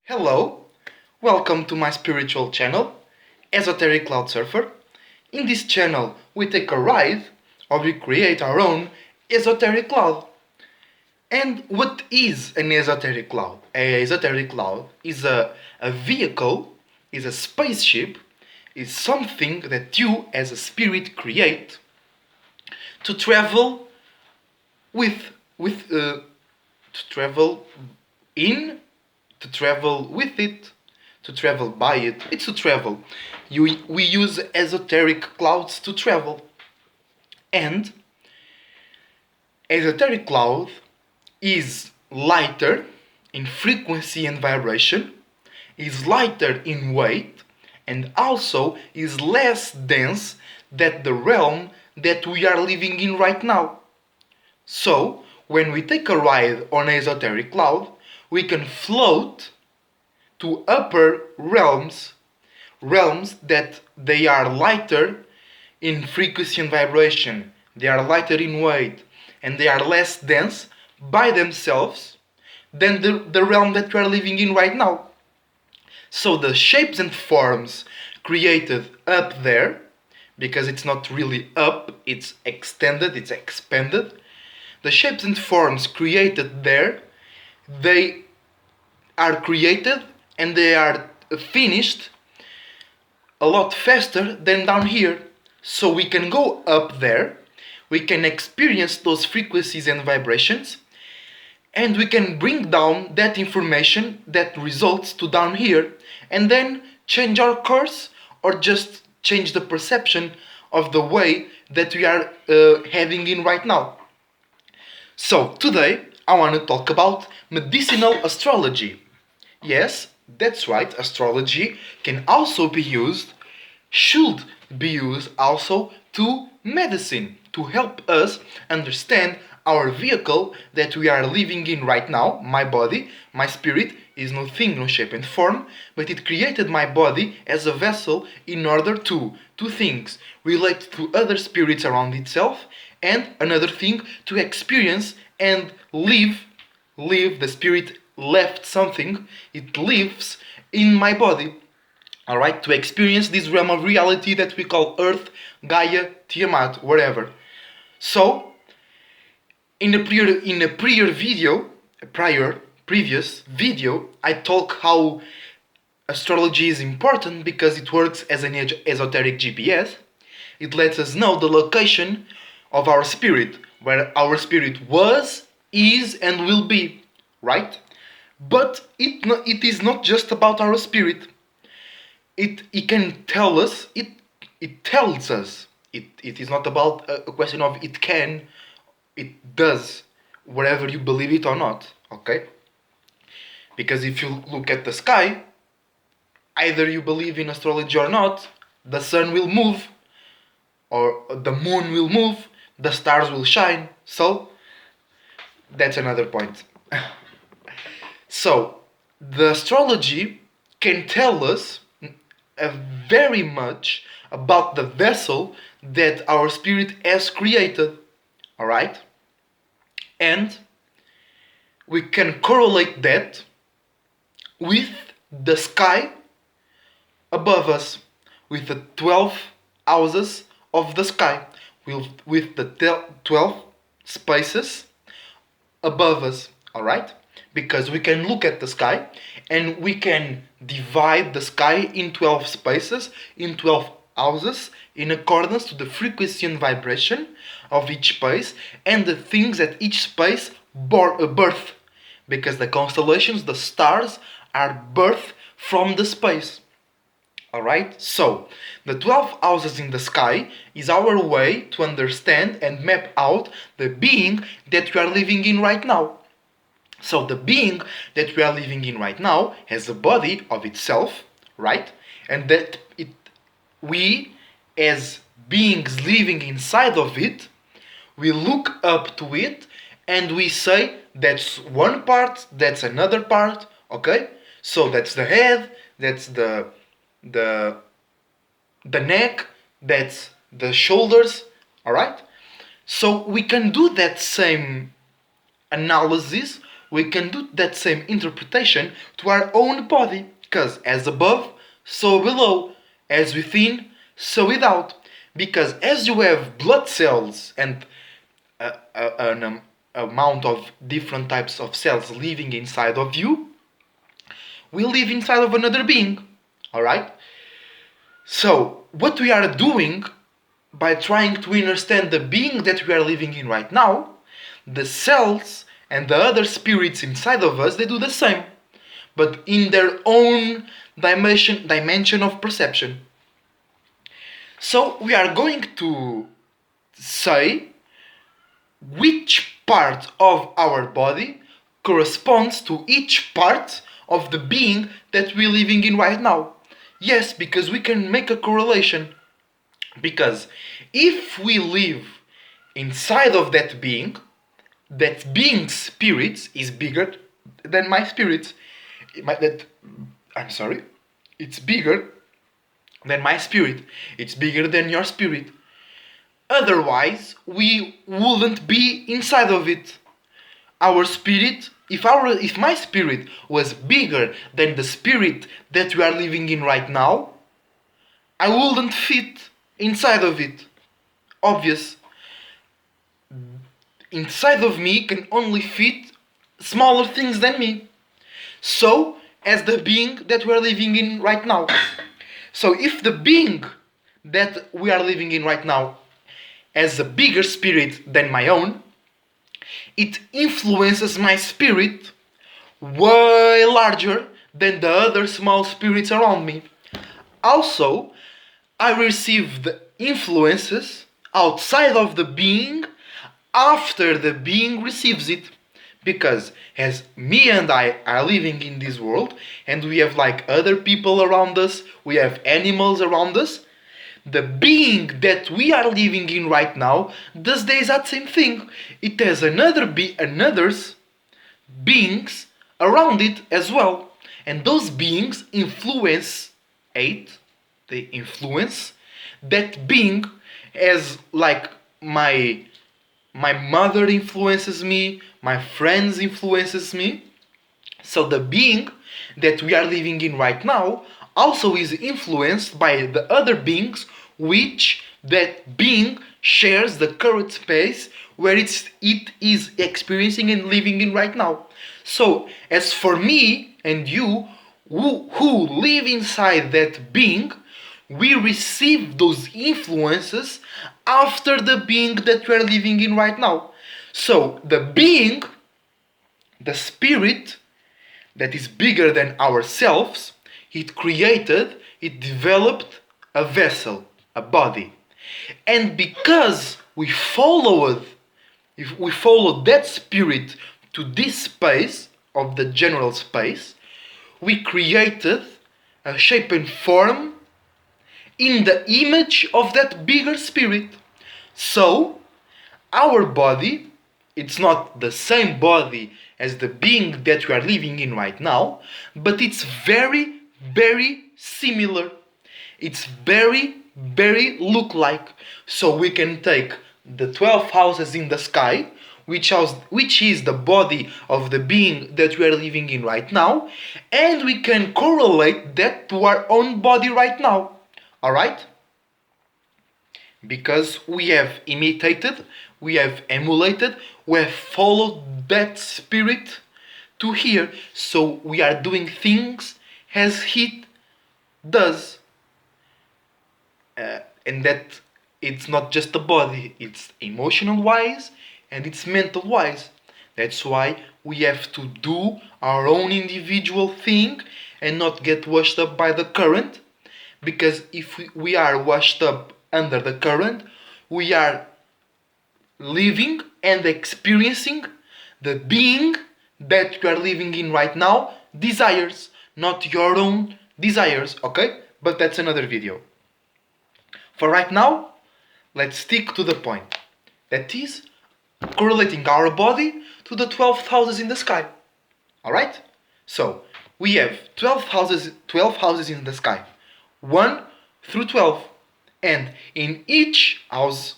Hello, welcome to my spiritual channel, Esoteric Cloud Surfer. In this channel, we take a ride or we create our own esoteric cloud. And what is an esoteric cloud? An esoteric cloud is a vehicle, is a spaceship, is something that you as a spirit create to travel to travel in, to travel with it, to travel by it. It's to travel. We use esoteric clouds to travel. And esoteric cloud is lighter in frequency and vibration, is lighter in weight, and also is less dense than the realm that we are living in right now. So, when we take a ride on esoteric cloud, we can float to upper realms, realms that they are lighter in frequency and vibration, they are lighter in weight, and they are less dense by themselves than the realm that we are living in right now. So the shapes and forms created up there, because it's not really up, it's extended, it's expanded. The shapes and forms created there, they are created and they are finished a lot faster than down here. So we can go up there, we can experience those frequencies and vibrations, and we can bring down that information that results to down here, and then change our course or just change the perception of the way that we are heading in right now. So today I want to talk about medicinal astrology. Yes, that's right, astrology can also be used, should be used also to medicine, to help us understand our vehicle that we are living in right now. My body, my spirit is no thing, no shape and form, but it created my body as a vessel in order to two things: relate to other spirits around itself, and another thing, to experience and live. The spirit left something, it lives in my body, all right, to experience this realm of reality that we call Earth, Gaia, Tiamat, whatever. So in a previous video, I talk how astrology is important because it works as an esoteric GPS. It lets us know the location of our spirit, where our spirit was, is, and will be, right? But it is not just about our spirit. It can tell us, it tells us. It is not about a question of it can, it does, whatever you believe it or not, okay? Because if you look at the sky, either you believe in astrology or not, the sun will move, or the moon will move, the stars will shine. So that's another point. So the astrology can tell us very much about the vessel that our spirit has created, all right? And we can correlate that with the sky above us, with the 12 houses of the sky, with the 12 spaces above us, all right? Because we can look at the sky and we can divide the sky in 12 spaces, in 12 houses, in accordance to the frequency and vibration of each space and the things that each space birth. Because the constellations, the stars, are birthed from the space. Alright? So, the 12 houses in the sky is our way to understand and map out the being that we are living in right now. So, the being that we are living in right now has a body of itself, right? And that we, as beings living inside of it, we look up to it and we say that's one part, that's another part, okay? So that's the head, that's the neck, that's the shoulders, all right? So we can do that same analysis we can do that same interpretation to our own body. Because as above, so below. As within, so without. Because as you have blood cells and an amount of different types of cells living inside of you, we live inside of another being. Alright? So, what we are doing by trying to understand the being that we are living in right now, the cells and the other spirits inside of us, they do the same, but in their own dimension of perception. So we are going to say which part of our body corresponds to each part of the being that we're living in right now. Yes, because we can make a correlation. Because if we live inside of that being's spirit is bigger than my spirit. It's bigger than my spirit. It's bigger than your spirit. Otherwise, we wouldn't be inside of it. Our spirit, if my spirit was bigger than the spirit that we are living in right now, I wouldn't fit inside of it. Obvious. Inside of me can only fit smaller things than me. So, as the being that we are living in right now. So, if the being that we are living in right now has a bigger spirit than my own, it influences my spirit way larger than the other small spirits around me. Also, I receive the influences outside of the being after the being receives it. Because as me and I are living in this world, and we have like other people around us, we have animals around us, the being that we are living in right now does the exact same thing. It has another's beings around it as well. And those beings influence that being, as like my mother influences me, my friends influences me. So the being that we are living in right now also is influenced by the other beings, which that being shares the current space where it is experiencing and living in right now. So as for me and you who live inside that being, we receive those influences after the being that we are living in right now. So the being, the spirit that is bigger than ourselves, it developed a vessel, a body. And because we followed that spirit to this space of the general space, we created a shape and form in the image of that bigger spirit. So, our body, it's not the same body as the being that we are living in right now, but it's very, very similar. It's very, very look-like. So we can take the 12 houses in the sky, which is the body of the being that we are living in right now, and we can correlate that to our own body right now. Alright? Because we have imitated, we have emulated, we have followed that spirit to here. So we are doing things as he does. And that it's not just the body, it's emotional wise and it's mental wise. That's why we have to do our own individual thing and not get washed up by the current. Because if we are washed up under the current, we are living and experiencing the being that you are living in right now desires, not your own desires, okay? But that's another video. For right now, let's stick to the point. That is correlating our body to the 12 houses in the sky. Alright? So, we have 12 houses in the sky. 1 through 12. And in each house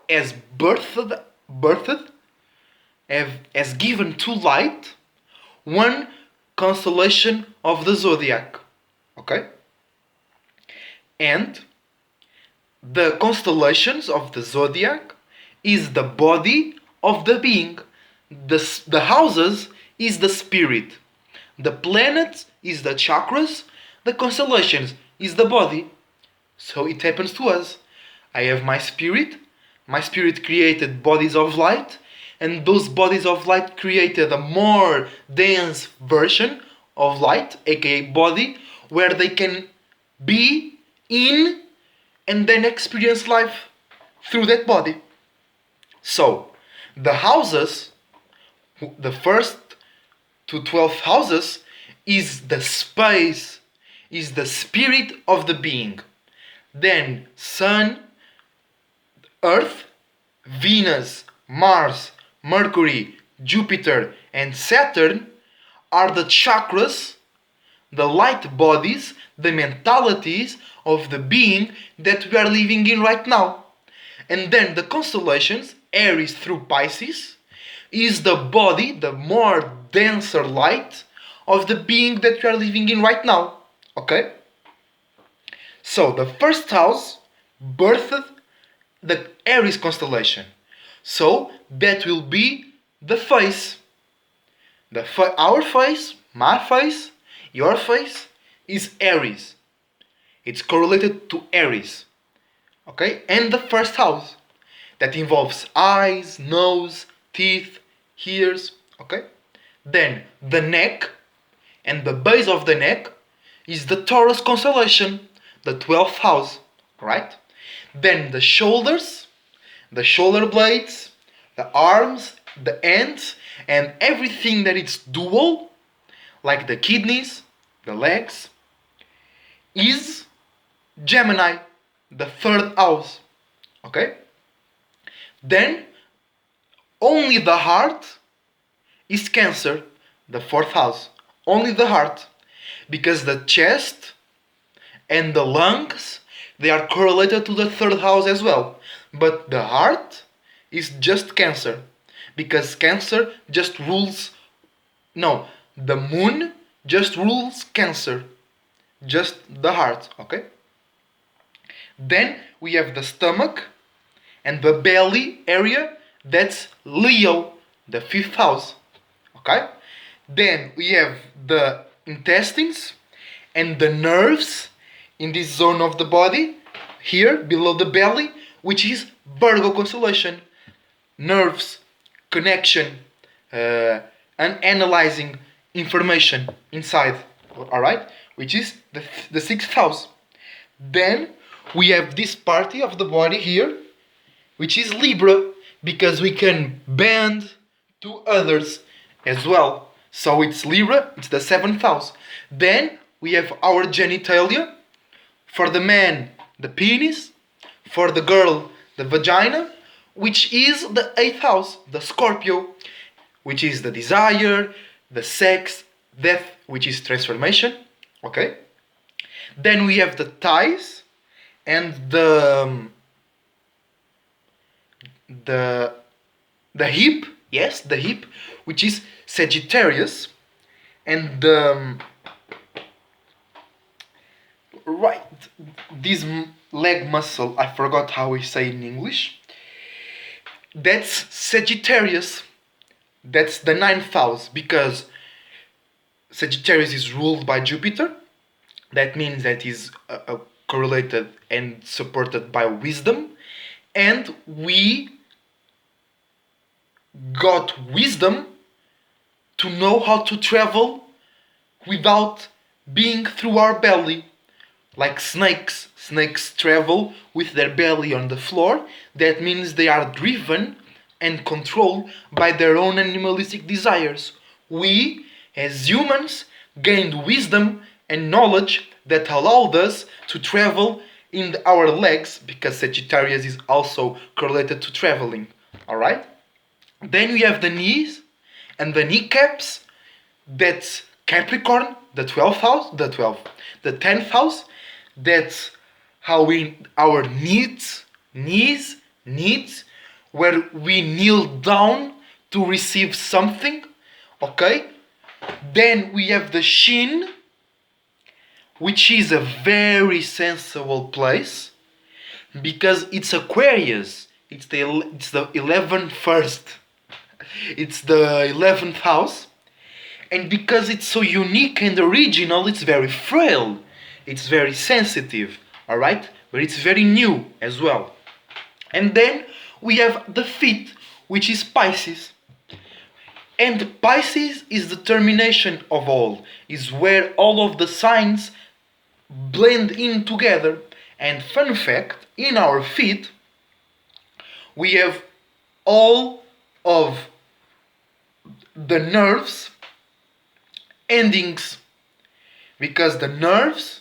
has birthed has given to light one constellation of the zodiac. Okay? And the constellations of the zodiac is the body of the being. The houses is the spirit. The planets is the chakras. The constellations is the body. So it happens to us. I have my spirit. My spirit created bodies of light. And those bodies of light created a more dense version of light, aka body, where they can be in and then experience life through that body. So, the houses, the first to 12 houses, is the space, is the spirit of the being. Then Sun, Earth, Venus, Mars, Mercury, Jupiter, and Saturn are the chakras, the light bodies, the mentalities of the being that we are living in right now. And then the constellations, Aries through Pisces, is the body, the more denser light of the being that we are living in right now. Okay? So the first house birthed the Aries constellation. So that will be the face. Our face, my face, your face is Aries. It's correlated to Aries. Okay? And the first house that involves eyes, nose, teeth, ears. Okay? Then the neck and the base of the neck is the Taurus constellation, the 12th house. Right? Then the shoulders, the shoulder blades, the arms, the hands, and everything that is dual, like the kidneys, the legs, is Gemini, the 3rd house. Okay? Then only the heart is Cancer, the 4th house. Only the heart. Because the chest and the lungs, they are correlated to the 3rd house as well. But the heart is just Cancer. Because Cancer just rules... No, the moon just rules Cancer. Just the heart, okay? Then we have the stomach and the belly area. That's Leo, the 5th house. Okay? Then we have the intestines and the nerves in this zone of the body, here below the belly, which is Virgo constellation. Nerves, connection, and analyzing information inside. Alright? Which is the 6th house. Then we have this party of the body here, which is Libra, because we can bend to others as well. So it's Libra, it's the 7th house. Then we have our genitalia. For the man, the penis. For the girl, the vagina, which is the 8th house, the Scorpio, which is the desire, the sex, death, which is transformation. Okay? Then we have the thighs and the hip, yes, the hip, which is Sagittarius, and right, this leg muscle, I forgot how we say in English. That's Sagittarius. That's the 9th house, because Sagittarius is ruled by Jupiter. That means that is correlated and supported by wisdom. And we got wisdom to know how to travel without being through our belly. Like snakes. Snakes travel with their belly on the floor. That means they are driven and controlled by their own animalistic desires. We, as humans, gained wisdom and knowledge that allowed us to travel in our legs, because Sagittarius is also correlated to traveling. Alright? Then we have the knees and the kneecaps. That's Capricorn, the 12th house, the 10th house. That's how our knees, where we kneel down to receive something, okay? Then we have the Shin, which is a very sensible place because it's Aquarius. It's the 11th first. It's the 11th house. And because it's so unique and original, it's very frail. It's very sensitive, alright? But it's very new as well. And then we have the feet, which is Pisces. And Pisces is the termination of all, is where all of the signs blend in together. And fun fact, in our feet, we have all of the nerves endings, because the nerves,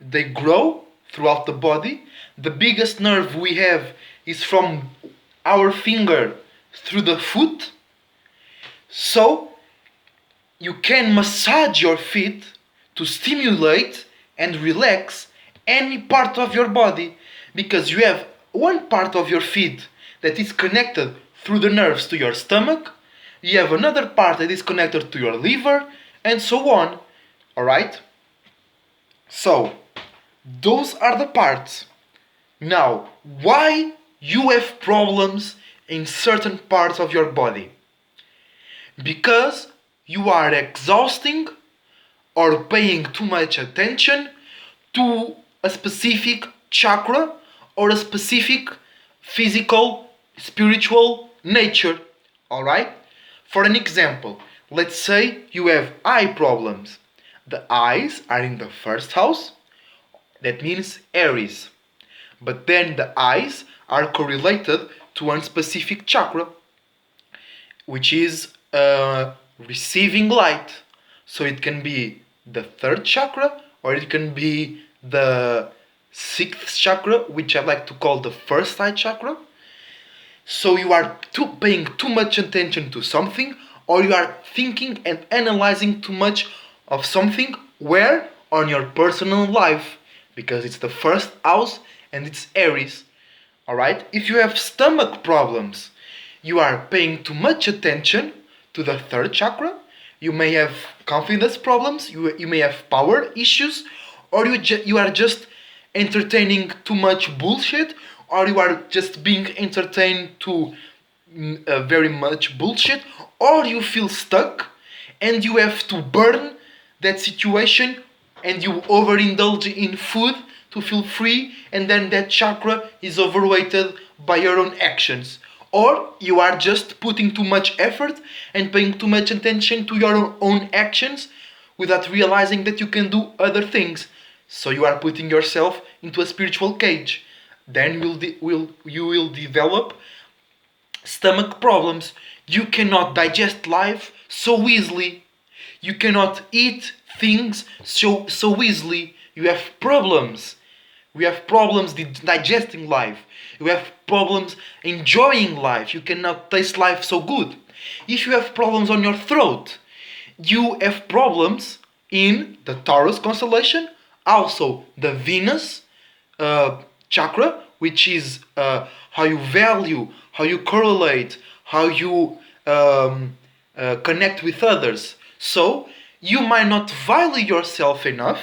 they grow throughout the body. The biggest nerve we have is from our finger through the foot. So you can massage your feet to stimulate and relax any part of your body, because you have one part of your feet that is connected through the nerves to your stomach, you have another part that is connected to your liver, and so on. Alright? So, those are the parts. Now, why you have problems in certain parts of your body? Because you are exhausting or paying too much attention to a specific chakra or a specific physical, spiritual nature. Alright? For an example, let's say you have eye problems. The eyes are in the first house, that means Aries. But then the eyes are correlated to one specific chakra, which is receiving light. So it can be the third chakra, or it can be the sixth chakra, which I like to call the first eye chakra. So you are paying too much attention to something, or you are thinking and analyzing too much of something. Where? On your personal life, because it's the first house and it's Aries. Alright? If you have stomach problems, you are paying too much attention to the third chakra. You may have confidence problems, you may have power issues, or you are just entertaining too much bullshit, or you are just being entertained to very much bullshit, or you feel stuck and you have to burn that situation and you overindulge in food to feel free, and then that chakra is overweighted by your own actions. Or you are just putting too much effort and paying too much attention to your own actions without realizing that you can do other things. So you are putting yourself into a spiritual cage. Then you will develop stomach problems. You cannot digest life so easily. You cannot eat things so easily. You have problems. We have problems digesting life. You have problems enjoying life. You cannot taste life so good. If you have problems on your throat, you have problems in the Taurus constellation, also the Venus chakra, which is how you value, how you correlate, how you connect with others. So you might not value yourself enough,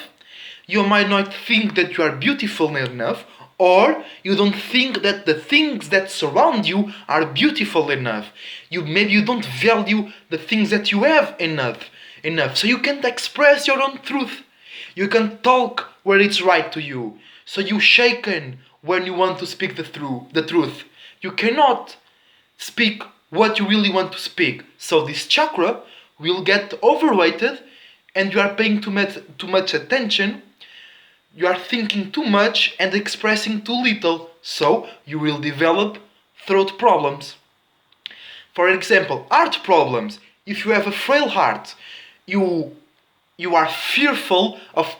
you might not think that you are beautiful enough, or you don't think that the things that surround you are beautiful enough. Maybe you don't value the things that you have enough. So you can't express your own truth. You can talk where it's right to you. So you shaken when you want to speak the truth. You cannot speak what you really want to speak. So this chakra will get overweighted, and you are paying too much attention. You are thinking too much and expressing too little. So you will develop throat problems. For example, heart problems. If you have a frail heart, you are fearful of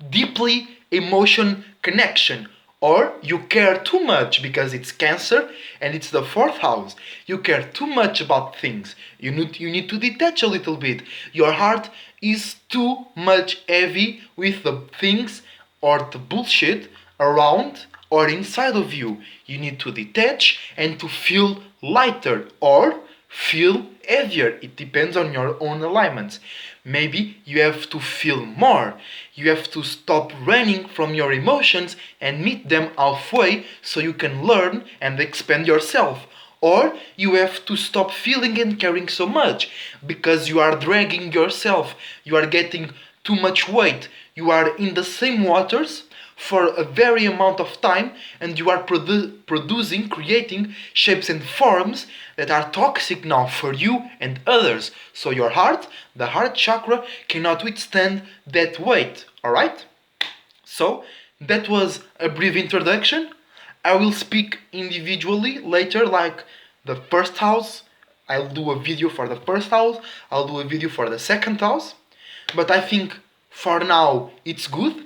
deeply emotion connection, or you care too much because it's Cancer and it's the fourth house. You care too much about things. You need to detach a little bit. Your heart is too much heavy with the things or the bullshit around or inside of you. You need to detach and to feel lighter or feel heavier. It depends on your own alignments. Maybe you have to feel more. You have to stop running from your emotions and meet them halfway so you can learn and expand yourself. Or you have to stop feeling and caring so much because you are dragging yourself. You are getting too much weight. You are in the same waters for a very amount of time and you are producing, creating shapes and forms that are toxic now for you and others. So your heart, the heart chakra, cannot withstand that weight. Alright? So that was a brief introduction. I will speak individually later, like the first house. I'll do a video for the first house, I'll do a video for the second house. But I think for now it's good.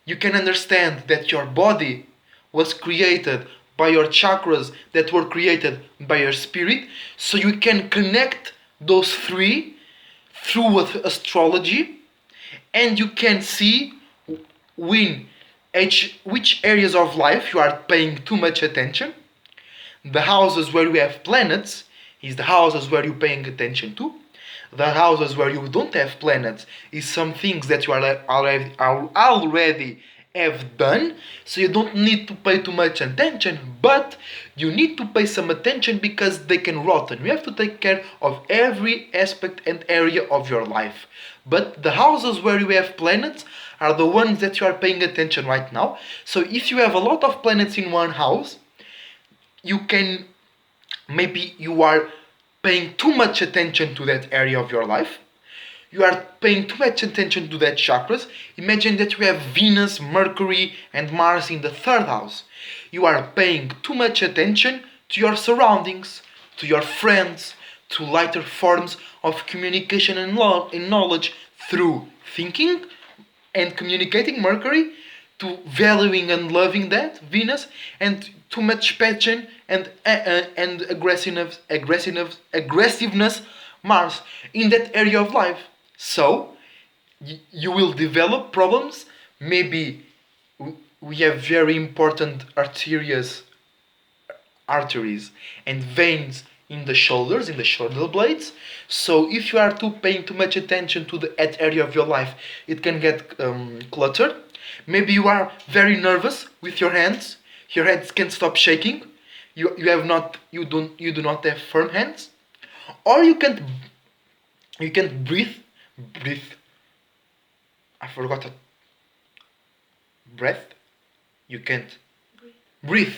You can understand that your body was created by your chakras that were created by your spirit, so you can connect those three through astrology, and you can see when which areas of life you are paying too much attention. The houses where you have planets is the houses where you're paying attention to. The houses where you don't have planets is some things that you are already have done, so you don't need to pay too much attention, but you need to pay some attention because they can rotten. You have to take care of every aspect and area of your life. But the houses where you have planets are the ones that you are paying attention right now. So if you have a lot of planets in one house, you can, maybe you are paying too much attention to that area of your life. You are paying too much attention to that chakras. Imagine that you have Venus, Mercury and Mars in the third house. You are paying too much attention to your surroundings, to your friends, to lighter forms of communication and knowledge through thinking and communicating, Mercury, to valuing and loving that, Venus, and too much passion and aggressiveness, Mars, in that area of life. So you will develop problems. Maybe we have very important arteries and veins in the shoulders, in the shoulder blades. So if you are paying too much attention to that area of your life, it can get cluttered. Maybe you are very nervous with your hands. Your hands can't stop shaking. You do not have firm hands, or you can't breathe. I forgot a breath. You can't breathe.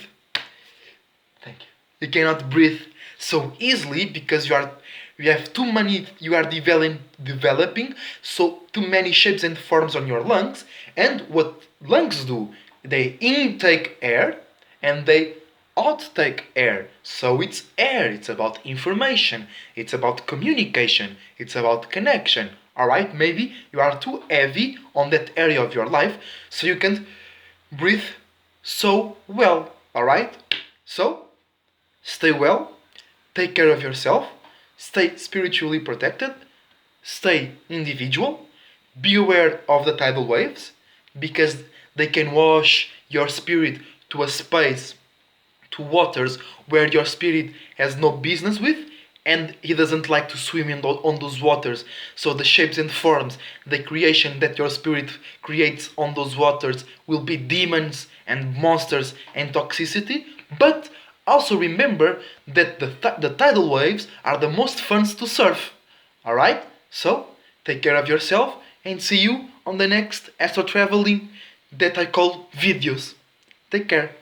Thank you. You cannot breathe so easily because you have too many. You are developing so too many shapes and forms on your lungs. And what lungs do? They intake air and they outtake air. So it's air. It's about information. It's about communication. It's about connection. Alright? Maybe you are too heavy on that area of your life, so you can't breathe so well. Alright? So, stay well. Take care of yourself. Stay spiritually protected. Stay individual. Be aware of the tidal waves, because they can wash your spirit to a space, to waters where your spirit has no business with, and he doesn't like to swim on those waters. So the shapes and forms, the creation that your spirit creates on those waters will be demons and monsters and toxicity. But also remember that the tidal waves are the most fun to surf. Alright? So, take care of yourself and see you on the next astro traveling that I call videos. Take care.